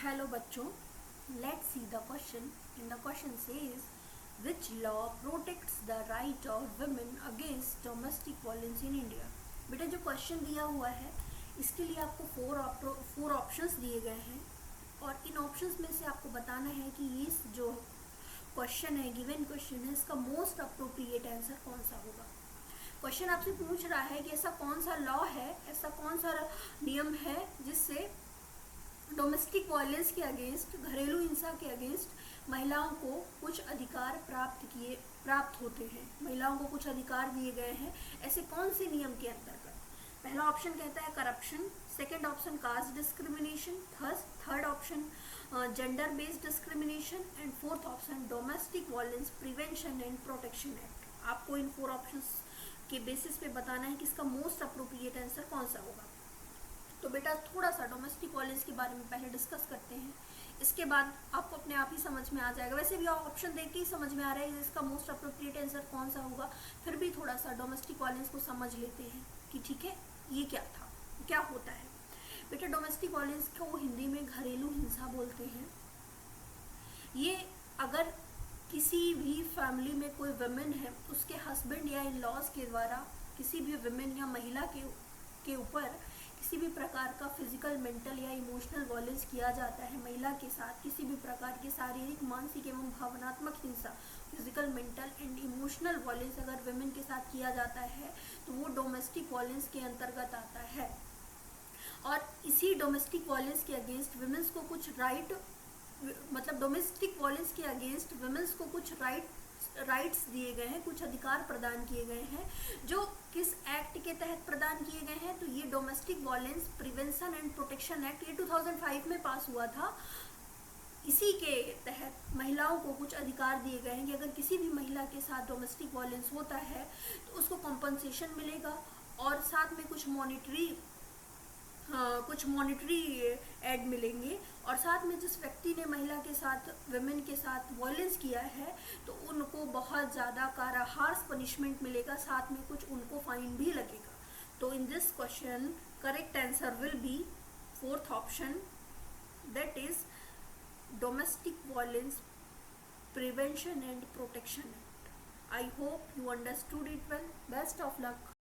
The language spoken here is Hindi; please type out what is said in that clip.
Hello बच्चों, let's see the question. And the question says, which law protects the right of women against domestic violence in India? बेटा जो क्वेश्चन दिया हुआ है इसके लिए आपको फोर ऑप्शंस दिए गए हैं और इन ऑप्शंस में से आपको बताना है कि ये जो क्वेश्चन है, गिवन क्वेश्चन है, इसका मोस्ट अप्रोप्रिएट आंसर कौन सा होगा। क्वेश्चन आपसे पूछ रहा है कि ऐसा कौन सा लॉ है, ऐसा कौन सा नियम है जिससे डोमेस्टिक वायलेंस के अगेंस्ट, घरेलू हिंसा के अगेंस्ट महिलाओं को कुछ अधिकार प्राप्त होते हैं, महिलाओं को कुछ अधिकार दिए गए हैं। ऐसे कौन से नियम के अंतर्गत? पहला ऑप्शन कहता है corruption, second option caste discrimination, third option gender based discrimination and fourth option domestic violence prevention and protection act. आपको इन फोर ऑप्शंस के बेसिस पे बताना है कि इसका मोस्ट अप्रोप्रिएट आंसर कौन सा होगा। तो बेटा थोड़ा सा डोमेस्टिक वायलेंस के बारे में पहले डिस्कस करते हैं, इसके बाद आपको अपने आप ही समझ में आ जाएगा। वैसे भी ऑप्शन देख के ही समझ में आ रहा है इसका मोस्ट अप्रोप्रिएट आंसर कौन सा होगा। फिर भी थोड़ा सा डोमेस्टिक वायलेंस को समझ लेते हैं कि ठीक है ये क्या था, क्या होता है। बेटा डोमेस्टिक वायलेंस को हिंदी में घरेलू हिंसा बोलते हैं। ये अगर किसी भी फैमिली में कोई वुमेन है, उसके हस्बैंड या इन लॉज के द्वारा किसी भी वुमेन या महिला के ऊपर किसी भी प्रकार का फिजिकल, मेंटल या इमोशनल वायलेंस किया जाता है, महिला के साथ किसी भी प्रकार की शारीरिक, मानसिक एवं भावनात्मक हिंसा, physical, mental and emotional violence अगर वुमेन के साथ किया जाता है तो वो डोमेस्टिक वायलेंस के अंतर्गत आता है। और इसी डोमेस्टिक वायलेंस के अगेंस्ट वुमेन्स को कुछ राइट, मतलब डोमेस्टिक वायलेंस के अगेंस्ट वुमेन्स को कुछ राइट्स दिए गए हैं, कुछ अधिकार प्रदान किए गए हैं। जो किस एक्ट के तहत प्रदान किए गए हैं? तो ये domestic violence prevention and protection act, ये 2005 में पास हुआ था। इसी के तहत महिलाओं को कुछ अधिकार दिए गए हैं कि अगर किसी भी महिला के साथ डोमेस्टिक वायलेंस होता है तो उसको कॉम्पनसेशन मिलेगा और साथ में कुछ मॉनिटरी एड मिलेंगे। और साथ में जिस व्यक्ति ने महिला के साथ, वुमेन के साथ वायलेंस किया है तो उनको बहुत ज़्यादा हार्श पनिशमेंट मिलेगा, साथ में कुछ उनको फाइन भी लगेगा। तो in this question correct answer will be fourth option, that is domestic violence prevention and protection act. I hope you understood it well. Best of luck.